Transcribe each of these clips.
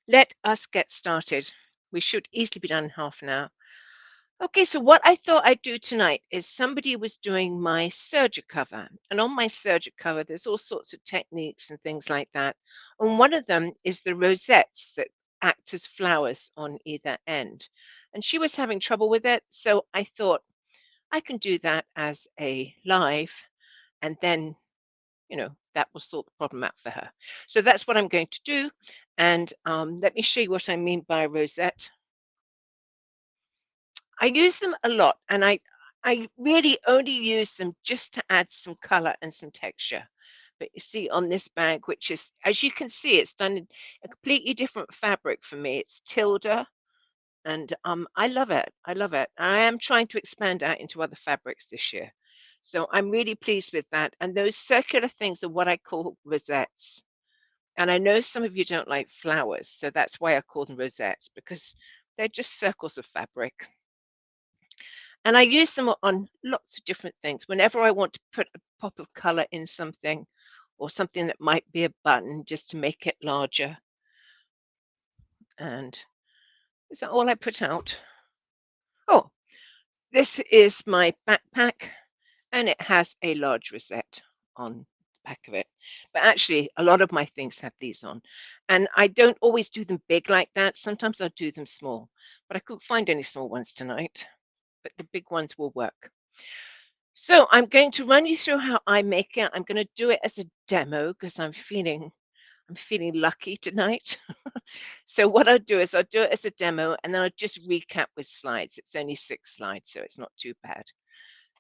Let us get started. We should easily be done in half an hour. Okay, so what I thought I'd do tonight is somebody was doing my Serger cover. And on my Serger cover, there's all sorts of techniques and things like that. And one of them is the rosettes that act as flowers on either end. And she was having trouble with it. So I thought I can do that as a live and then that will sort the problem out for her. So that's what I'm going to do. And let me show you what I mean by rosette. I use them a lot, and I really only use them just to add some color and some texture. But you see on this bag, which is, as you can see, it's done in a completely different fabric for me. It's Tilda, and I love it. I love it. I am trying to expand out into other fabrics this year. So I'm really pleased with that. And those circular things are what I call rosettes. And I know some of you don't like flowers, so that's why I call them rosettes, because they're just circles of fabric. And I use them on lots of different things. Whenever I want to put a pop of color in something or something that might be a button just to make it larger. And is that all I put out? Oh, this is my backpack and it has a large rosette on the back of it. But actually, a lot of my things have these on. And I don't always do them big like that. Sometimes I'll do them small, but I couldn't find any small ones tonight. But the big ones will work. So I'm going to run you through how I make it. I'm going to do it as a demo because I'm feeling lucky tonight. So what I'll do is I'll do it as a demo and then I'll just recap with slides. It's only 6 slides, so it's not too bad.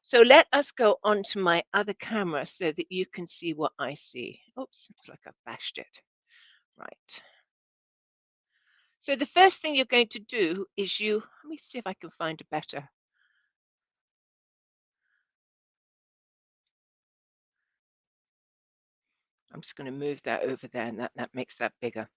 So let us go on to my other camera so that you can see what I see. Oops, looks like I've bashed it. Right. So the first thing you're going to do is let me see if I can find a better. I'm just going to move that over there and that makes that bigger.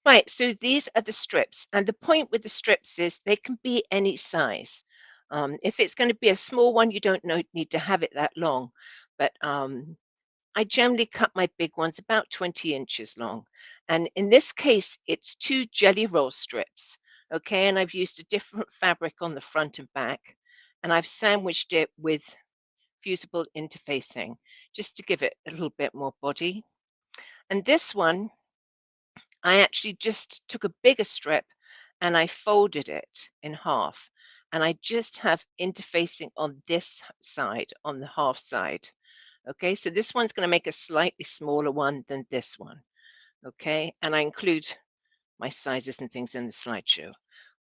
Right, so these are the strips. And the point with the strips is they can be any size. If it's going to be a small one, you don't need to have it that long. But I generally cut my big ones about 20 inches long. And in this case, it's 2 jelly roll strips. Okay, and I've used a different fabric on the front and back. And I've sandwiched it with fusible interfacing just to give it a little bit more body. And this one, I actually just took a bigger strip and I folded it in half. And I just have interfacing on this side, on the half side. Okay, so this one's going to make a slightly smaller one than this one. Okay, and I include my sizes and things in the slideshow.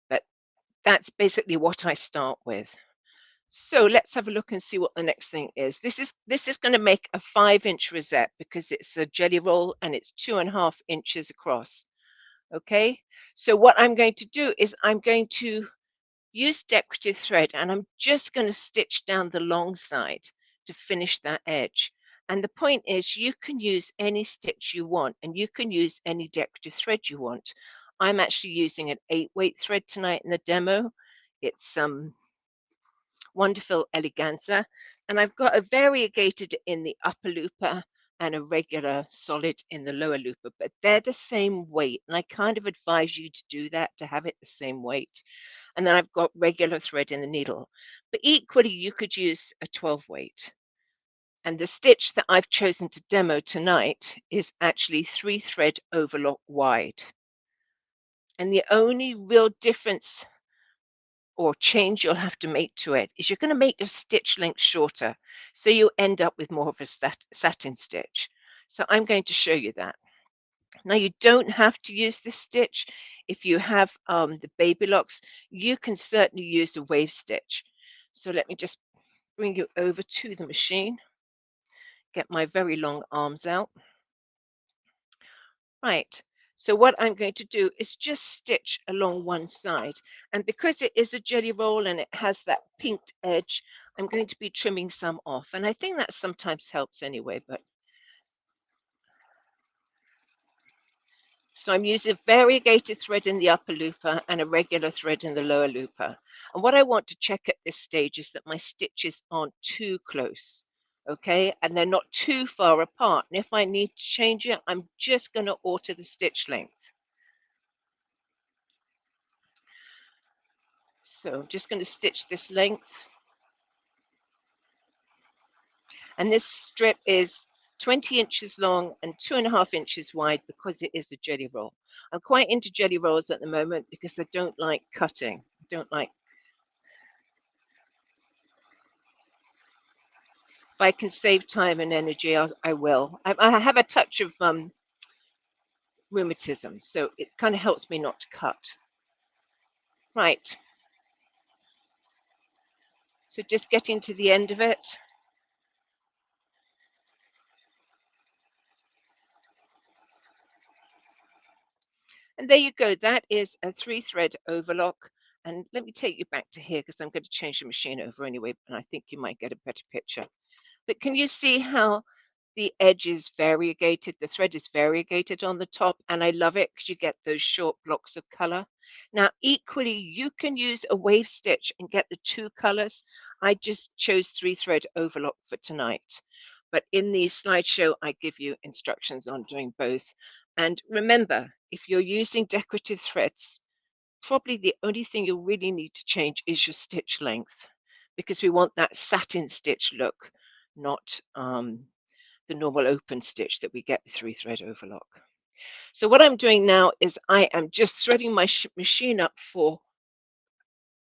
But that's basically what I start with. So let's have a look and see what the next thing is. This is going to make a 5-inch rosette because it's a jelly roll and it's 2.5 inches across. Okay, so what I'm going to do is I'm going to use decorative thread and I'm just going to stitch down the long side to finish that edge. And the point is you can use any stitch you want and you can use any decorative thread you want. I'm actually using an 8-weight thread tonight in the demo. It's some wonderful eleganza. And I've got a variegated in the upper looper and a regular solid in the lower looper, but they're the same weight. And I kind of advise you to do that, to have it the same weight. And then I've got regular thread in the needle. But equally, you could use a 12 weight. And the stitch that I've chosen to demo tonight is actually 3-thread overlock wide. And the only real difference or change you'll have to make to it is you're going to make your stitch length shorter. So you end up with more of a satin stitch. So I'm going to show you that. Now you don't have to use this stitch. If you have the baby locks, you can certainly use a wave stitch. So let me just bring you over to the machine, get my very long arms out. Right. So what I'm going to do is just stitch along one side. And because it is a jelly roll and it has that pinked edge, I'm going to be trimming some off. And I think that sometimes helps anyway. But so I'm using variegated thread in the upper looper and a regular thread in the lower looper. And what I want to check at this stage is that my stitches aren't too close. Okay, and they're not too far apart. And if I need to change it, I'm just going to alter the stitch length. So I'm just going to stitch this length. And this strip is 20 inches long and 2.5 inches wide because it is a jelly roll. I'm quite into jelly rolls at the moment because I don't like cutting. I don't like. If I can save time and energy, I will. I have a touch of rheumatism, so it kind of helps me not to cut. Right. So just getting to the end of it. And there you go. That is a 3-thread overlock. And let me take you back to here because I'm going to change the machine over anyway, and I think you might get a better picture. But can you see how the edge is variegated? The thread is variegated on the top, and I love it because you get those short blocks of color. Now, equally, you can use a wave stitch and get the two colors. I just chose 3-thread overlock for tonight. But in the slideshow, I give you instructions on doing both. And remember, if you're using decorative threads, probably the only thing you really need to change is your stitch length because we want that satin stitch look, not the normal open stitch that we get with 3-thread overlock. So what I'm doing now is I am just threading my machine up for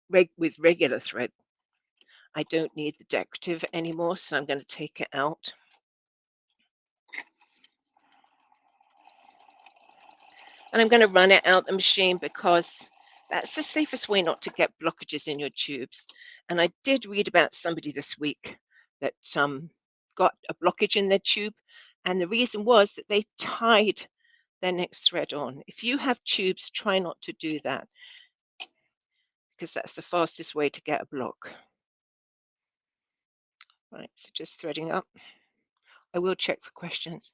with regular thread. I don't need the decorative anymore, so I'm going to take it out. And I'm going to run it out the machine because that's the safest way not to get blockages in your tubes. And I did read about somebody this week that got a blockage in their tube, and the reason was that they tied their next thread on. If you have tubes, try not to do that because that's the fastest way to get a block. Right, so just threading up. I will check for questions.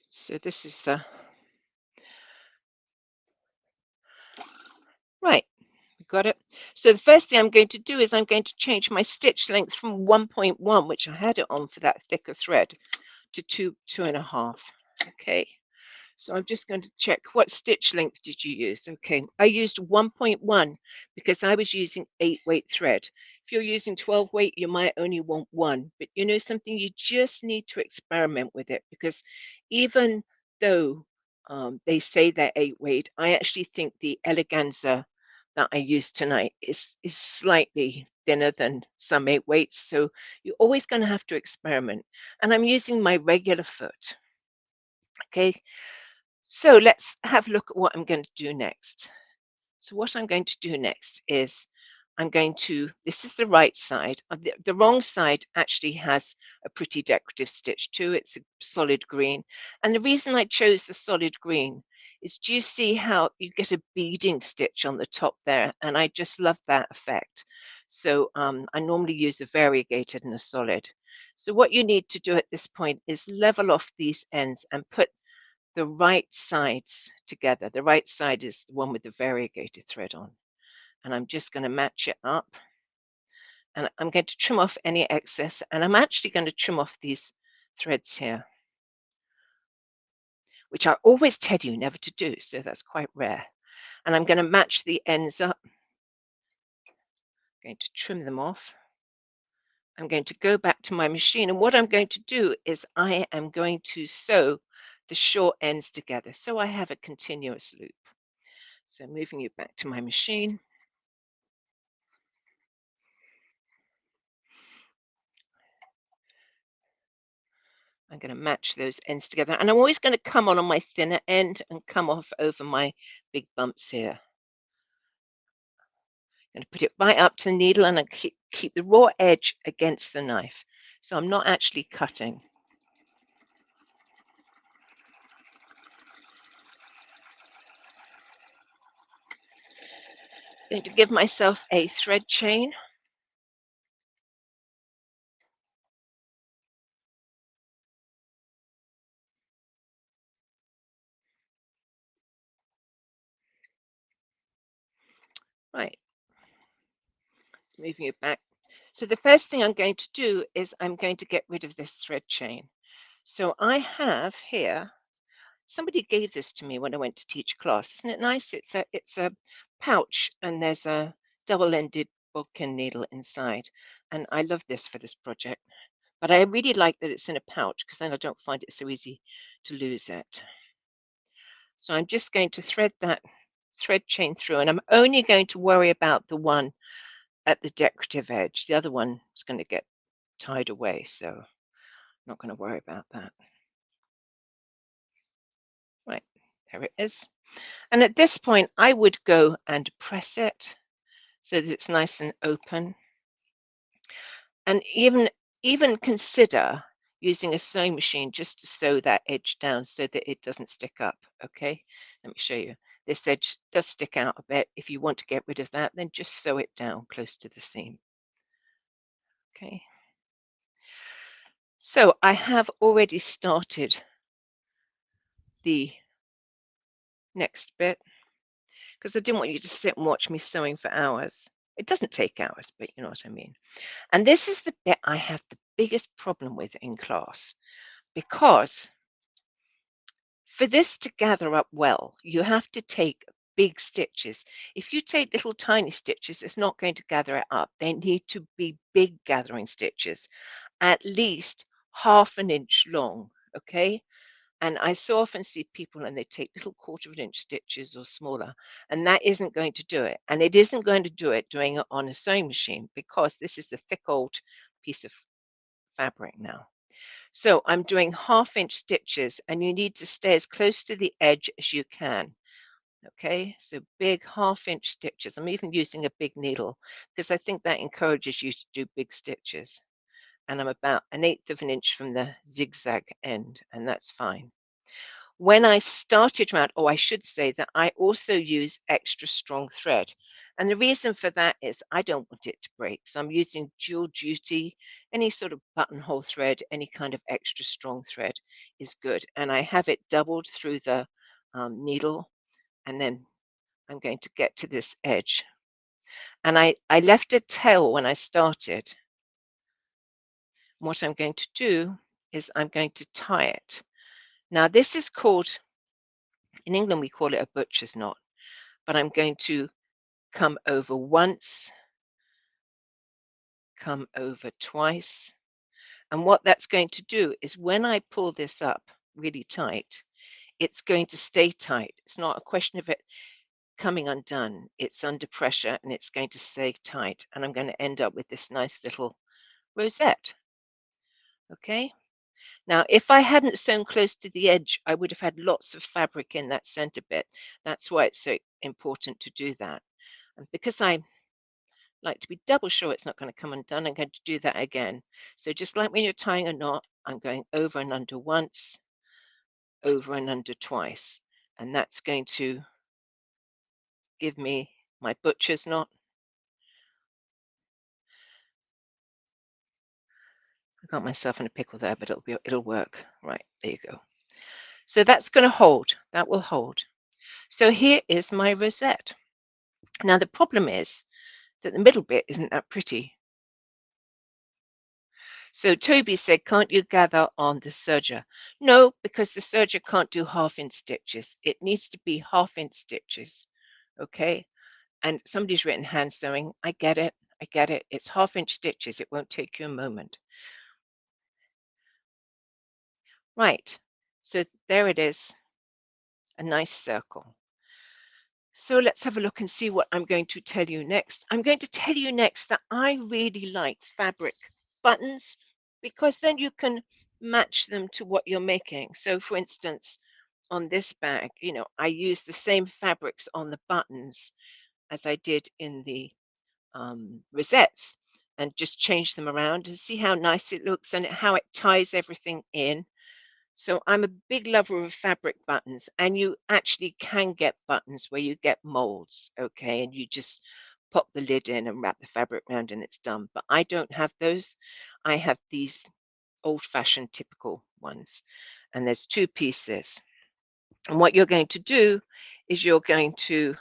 So this is the right. Got it. So the first thing I'm going to do is I'm going to change my stitch length from 1.1, which I had it on for that thicker thread, to 2.5. Okay. So I'm just going to check what stitch length did you use? Okay, I used 1.1 because I was using 8-weight thread. If you're using 12 weight, you might only want one, but you know something, you just need to experiment with it because even though they say they're 8-weight, I actually think the eleganza that I used tonight is slightly thinner than some 8-weights. So you're always going to have to experiment. And I'm using my regular foot. Okay, so let's have a look at what I'm going to do next. So what I'm going to do next is I'm going to, this is the right side. The wrong side actually has a pretty decorative stitch too. It's a solid green. And the reason I chose the solid green is, do you see how you get a beading stitch on the top there? And I just love that effect. So I normally use a variegated and a solid. So what you need to do at this point is level off these ends and put the right sides together. The right side is the one with the variegated thread on. And I'm just going to match it up. And I'm going to trim off any excess. And I'm actually going to trim off these threads here, which I always tell you never to do. So that's quite rare. And I'm going to match the ends up. I'm going to trim them off. I'm going to go back to my machine. And what I'm going to do is I am going to sew the short ends together so I have a continuous loop. So moving you back to my machine. I'm going to match those ends together. And I'm always going to come on my thinner end and come off over my big bumps here. I'm going to put it right up to the needle and I keep the raw edge against the knife. So I'm not actually cutting. I'm going to give myself a thread chain. Right. moving it back. So the first thing I'm going to do is I'm going to get rid of this thread chain. So I have here, somebody gave this to me when I went to teach class. Isn't it nice? It's a pouch and there's a double-ended bodkin needle inside. And I love this for this project. But I really like that it's in a pouch because then I don't find it so easy to lose it. So I'm just going to thread that thread chain through, and I'm only going to worry about the one at the decorative edge. The other one is going to get tied away, so I'm not going to worry about that. Right, there it is. And at this point, I would go and press it so that it's nice and open, and even consider using a sewing machine just to sew that edge down so that it doesn't stick up. Okay, let me show you. This edge does stick out a bit. If you want to get rid of that, then just sew it down close to the seam. Okay, so I have already started the next bit because I didn't want you to sit and watch me sewing for hours. It doesn't take hours, but you know what I mean. And this is the bit I have the biggest problem with in class because for this to gather up well, you have to take big stitches. If you take little tiny stitches, it's not going to gather it up. They need to be big gathering stitches, at least half an inch long, okay? And I so often see people and they take little quarter of an inch stitches or smaller, and that isn't going to do it. And it isn't going to do it doing it on a sewing machine because this is a thick old piece of fabric now. So I'm doing half-inch stitches, and you need to stay as close to the edge as you can. Okay, so big half-inch stitches. I'm even using a big needle because I think that encourages you to do big stitches. And I'm about an eighth of an inch from the zigzag end, and that's fine. When I started round, oh, I should say that I also use extra strong thread. And the reason for that is I don't want it to break. So I'm using dual duty, any sort of buttonhole thread, any kind of extra strong thread is good. And I have it doubled through the needle. And then I'm going to get to this edge. And I left a tail when I started. What I'm going to do is I'm going to tie it. Now, this is called, in England, we call it a butcher's knot, but I'm going to come over once, come over twice. And what that's going to do is when I pull this up really tight, it's going to stay tight. It's not a question of it coming undone. It's under pressure and it's going to stay tight. And I'm going to end up with this nice little rosette. Okay. Now, if I hadn't sewn close to the edge, I would have had lots of fabric in that center bit. That's why it's so important to do that. And because I like to be double sure it's not going to come undone, I'm going to do that again. So just like when you're tying a knot, I'm going over and under once, over and under twice. And that's going to give me my butcher's knot. I got myself in a pickle there, but it'll work. Right, there you go. So that's going to hold. That will hold. So here is my rosette. Now the problem is that the middle bit isn't that pretty. So Toby said, can't you gather on the serger? No, because the serger can't do half-inch stitches. It needs to be half-inch stitches. Okay. And somebody's written hand sewing. I get it. I get it. It's half-inch stitches. It won't take you a moment. Right. So there it is. A nice circle. So let's have a look and see what I'm going to tell you next. I'm going to tell you next that I really like fabric buttons because then you can match them to what you're making. So for instance, on this bag, I use the same fabrics on the buttons as I did in the rosettes and just change them around and see how nice it looks and how it ties everything in. So I'm a big lover of fabric buttons, and you actually can get buttons where you get molds, okay, and you just pop the lid in and wrap the fabric around and it's done. But I don't have those. I have these old-fashioned typical ones, and there's two pieces. And what you're going to do is you're going to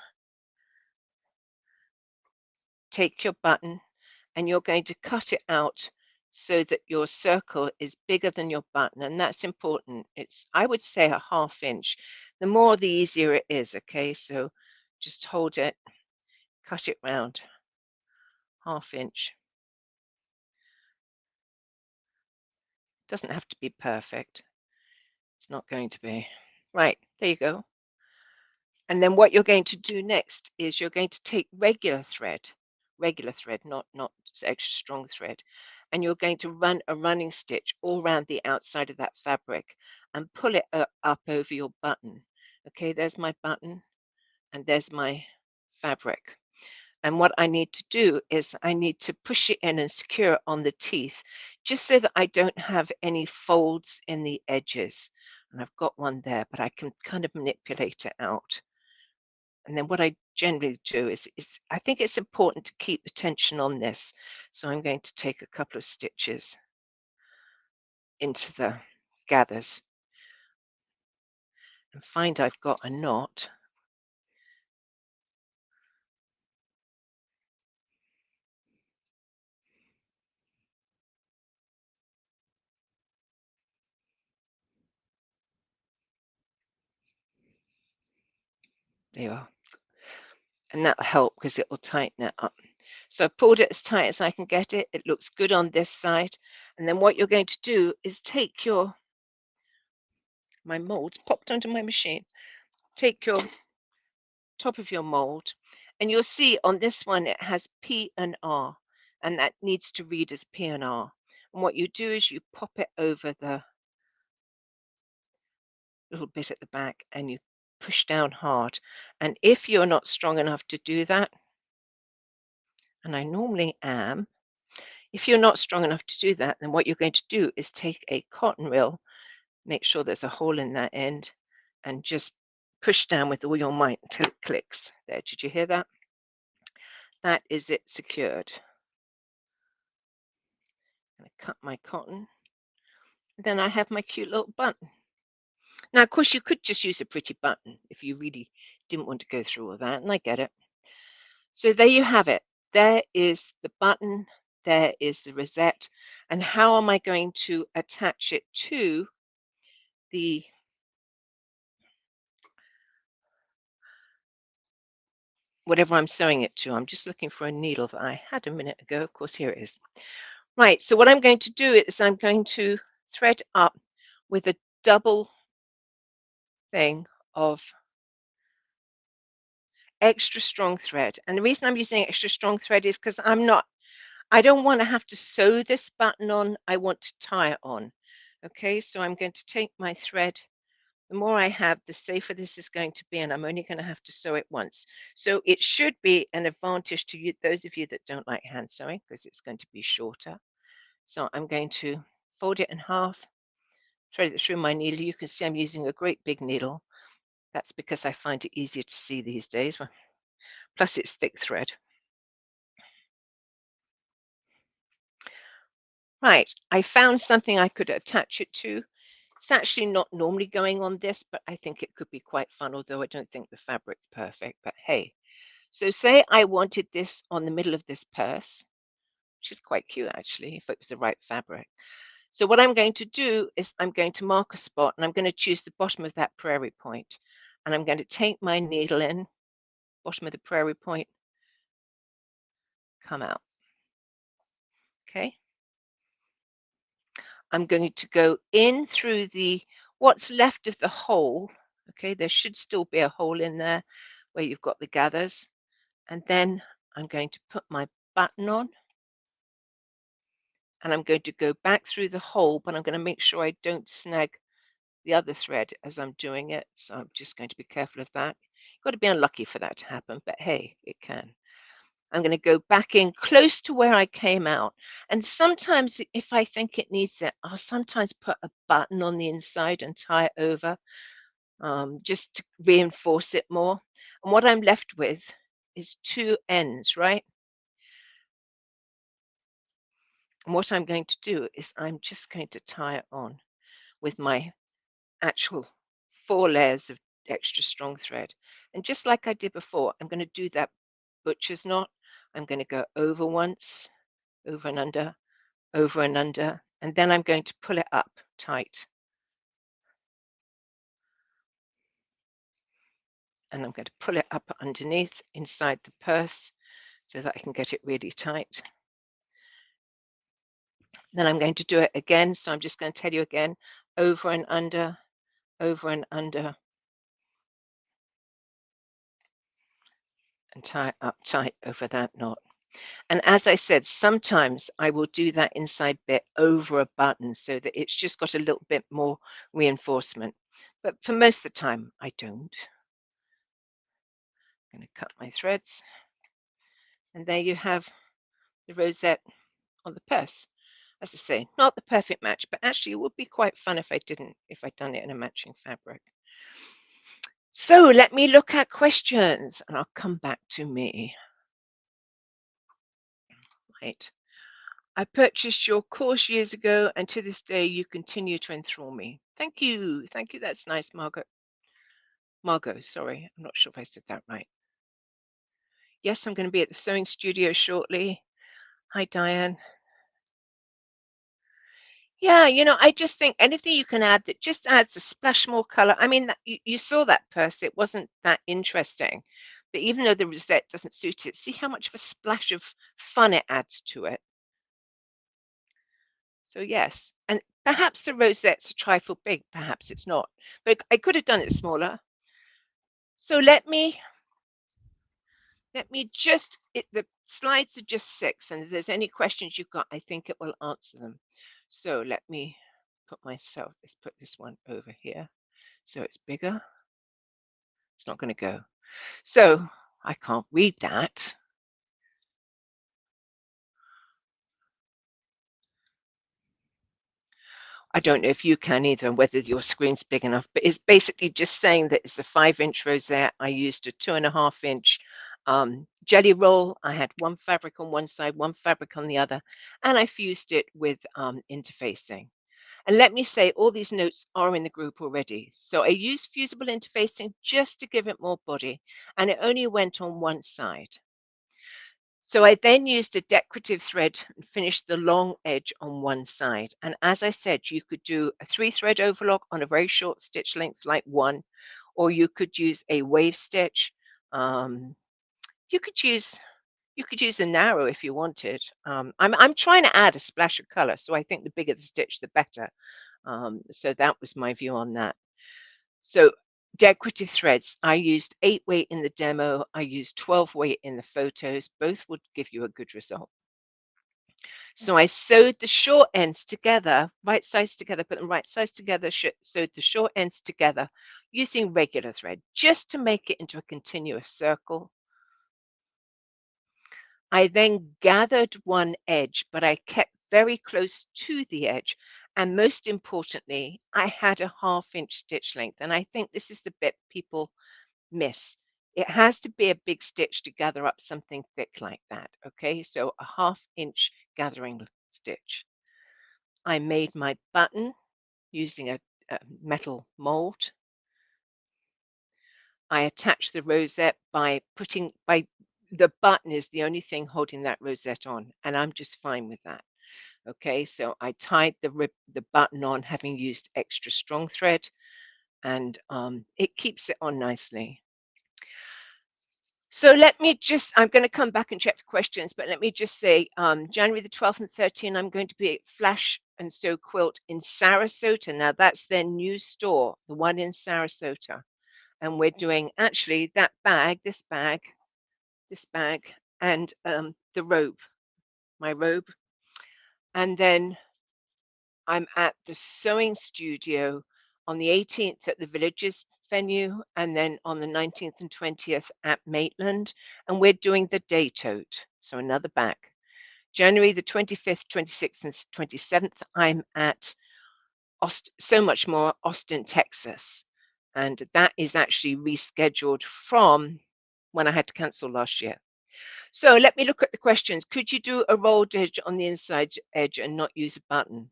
take your button and you're going to cut it out so that your circle is bigger than your button, and that's important. It's, I would say, a half inch. The more, the easier it is, okay? So just hold it, cut it round, half inch. Doesn't have to be perfect. It's not going to be. Right, there you go. And then what you're going to do next is you're going to take regular thread, not extra strong thread, and you're going to run a running stitch all around the outside of that fabric and pull it up over your button. Okay, there's my button and there's my fabric. And what I need to do is I need to push it in and secure it on the teeth, just so that I don't have any folds in the edges. And I've got one there, but I can kind of manipulate it out. And then what I generally do is I think it's important to keep the tension on this. So I'm going to take a couple of stitches into the gathers and find I've got a knot. There you are. And that'll help because it will tighten it up. So I've pulled it as tight as I can get it. It looks good on this side. And then what you're going to do is take my molds popped onto my machine. Take your top of your mold, and you'll see on this one it has P and R, and that needs to read as P and R. And what you do is you pop it over the little bit at the back and you push down hard. And if you're not strong enough to do that, and I normally am, if you're not strong enough to do that, then what you're going to do is take a cotton reel, make sure there's a hole in that end, and just push down with all your might until it clicks. There, did you hear that? That is it secured. I'm going to cut my cotton. Then I have my cute little button. Now, of course, you could just use a pretty button if you really didn't want to go through all that, and I get it. So there you have it. There is the button, there is the rosette, and how am I going to attach it to the whatever I'm sewing it to? I'm just looking for a needle that I had a minute ago. Of course, here it is. Right, so what I'm going to do is I'm going to thread up with a double thing of extra strong thread. And the reason I'm using extra strong thread is because I don't want to have to sew this button on. I want to tie it on. Okay, so I'm going to take my thread. The more I have, the safer this is going to be, and I'm only going to have to sew it once. So it should be an advantage to you, those of you that don't like hand sewing, because it's going to be shorter. So I'm going to fold it in half, thread it through my needle. You can see I'm using a great big needle. That's because I find it easier to see these days. Plus, it's thick thread. Right, I found something I could attach it to. It's actually not normally going on this, but I think it could be quite fun, although I don't think the fabric's perfect. But hey, so say I wanted this on the middle of this purse, which is quite cute actually, if it was the right fabric. So what I'm going to do is I'm going to mark a spot and I'm going to choose the bottom of that prairie point. And I'm going to take my needle in, bottom of the prairie point, come out. Okay. I'm going to go in through what's left of the hole. Okay, there should still be a hole in there where you've got the gathers. And then I'm going to put my button on and I'm going to go back through the hole, but I'm going to make sure I don't snag the other thread as I'm doing it. So I'm just going to be careful of that. You've got to be unlucky for that to happen, but hey, it can. I'm going to go back in close to where I came out. And sometimes if I think it needs it, I'll sometimes put a button on the inside and tie it over, just to reinforce it more. And what I'm left with is two ends, right? And what I'm going to do is I'm just going to tie it on with my actual 4 layers of extra strong thread. And just like I did before, I'm going to do that butcher's knot. I'm going to go over once over and under, over and under, and then I'm going to pull it up tight. And I'm going to pull it up underneath inside the purse so that I can get it really tight. Then I'm going to do it again. So I'm just going to tell you again, over and under, over and under, and tie it up tight over that knot. And as I said, sometimes I will do that inside bit over a button so that it's just got a little bit more reinforcement. But for most of the time, I don't. I'm going to cut my threads. And there you have the rosette on the purse. As I say, not the perfect match, but actually it would be quite fun if I'd done it in a matching fabric. So let me look at questions and I'll come back to me. Right. I purchased your course years ago and to this day you continue to enthrall me. Thank you. Thank you. That's nice, Margaret. Margot, sorry. I'm not sure if I said that right. Yes, I'm going to be at the sewing studio shortly. Hi, Diane. Yeah, I just think anything you can add that just adds a splash more color. I mean, you saw that purse, it wasn't that interesting. But even though the rosette doesn't suit it, see how much of a splash of fun it adds to it. So, yes. And perhaps the rosette's a trifle big, perhaps it's not. But I could have done it smaller. So let me just the slides are just 6, and if there's any questions you've got, I think it will answer them. So let me let's put this one over here. So it's bigger. It's not going to go. So I can't read that. I don't know if you can either, and whether your screen's big enough, but it's basically just saying that it's a 5-inch rosette. I used a 2.5-inch jelly roll. I had one fabric on one side, one fabric on the other, and I fused it with interfacing. And let me say, all these notes are in the group already. So I used fusible interfacing just to give it more body, and it only went on one side. So I then used a decorative thread and finished the long edge on one side. And as I said, you could do a 3-thread overlock on a very short stitch length, like 1, or you could use a wave stitch. Um, you could use a narrow if you wanted. I'm trying to add a splash of color, so I think the bigger the stitch, the better. So that was my view on that. So decorative threads, I used 8 weight in the demo. I used 12 weight in the photos. Both would give you a good result. So I sewed the short ends together, right sides together, put them right sides together, sewed the short ends together using regular thread just to make it into a continuous circle. I then gathered one edge, but I kept very close to the edge. And most importantly, I had a 1/2-inch stitch length. And I think this is the bit people miss. It has to be a big stitch to gather up something thick like that. Okay, so a 1/2-inch gathering stitch. I made my button using a metal mold. I attached the rosette by the button is the only thing holding that rosette on, and I'm just fine with that. Okay, so I tied the button on, having used extra strong thread, and it keeps it on nicely. So I'm going to come back and check for questions, but let me just say, January the 12th and 13th, I'm going to be at Flash and Sew Quilt in Sarasota. Now, that's their new store, the one in Sarasota. And we're doing actually that bag, this bag, and the robe, my robe. And then I'm at the sewing studio on the 18th at the Villages venue, and then on the 19th and 20th at Maitland. And we're doing the day tote, so another bag. January the 25th, 26th, and 27th, I'm at So Much More, Austin, Texas. And that is actually rescheduled from when I had to cancel last year. So let me look at the questions. Could you do a rolled edge on the inside edge and not use a button?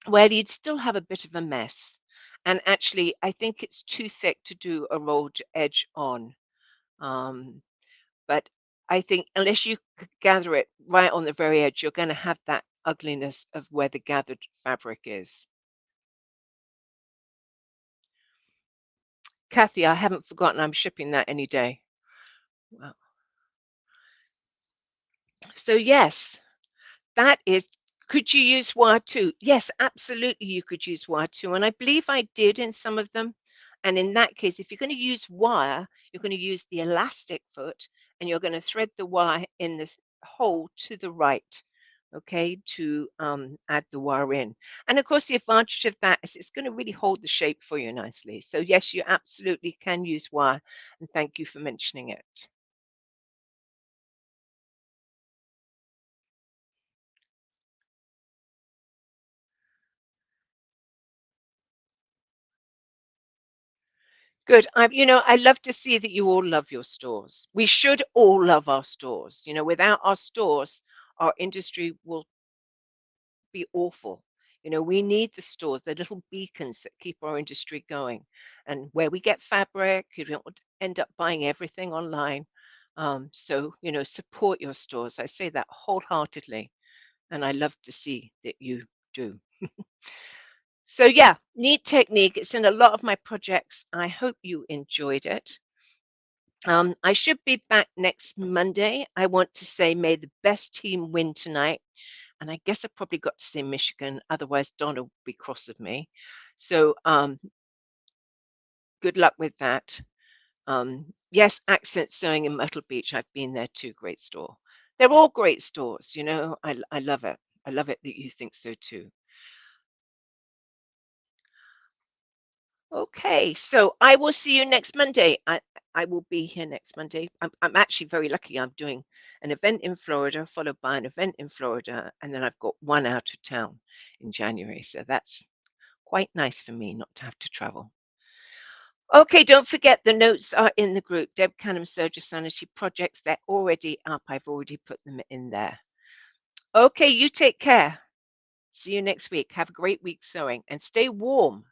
Well, you'd still have a bit of a mess. And actually, I think it's too thick to do a rolled edge on. But I think unless you gather it right on the very edge, you're going to have that ugliness of where the gathered fabric is. Kathy, I haven't forgotten. I'm shipping that any day. Wow. So yes, that is, could you use wire too? Yes, absolutely you could use wire too, and I believe I did in some of them. And in that case, if you're going to use wire, you're going to use the elastic foot and you're going to thread the wire in this hole to the right, okay, to add the wire in. And of course, the advantage of that is it's going to really hold the shape for you nicely. So yes, you absolutely can use wire, and thank you for mentioning it. Good. I love to see that you all love your stores. We should all love our stores. Without our stores, our industry will be awful. We need the stores, the little beacons that keep our industry going. And where we get fabric, you don't want to end up buying everything online. So, support your stores. I say that wholeheartedly, and I love to see that you do. So, yeah, neat technique. It's in a lot of my projects. I hope you enjoyed it. I should be back next Monday. I want to say, may the best team win tonight. And I guess I probably got to say Michigan, otherwise Donna will be cross with me. So good luck with that. Yes, Accent Sewing in Myrtle Beach. I've been there too. Great store. They're all great stores. I love it. I love it that you think so too. Okay, so I will see you next Monday. I will be here next Monday. I'm actually very lucky. I'm doing an event in Florida, followed by an event in Florida, and then I've got one out of town in January. So that's quite nice for me not to have to travel. Okay, don't forget the notes are in the group. Deb Canham Serger Sanity projects. They're already up. I've already put them in there. Okay, you take care. See you next week. Have a great week sewing and stay warm.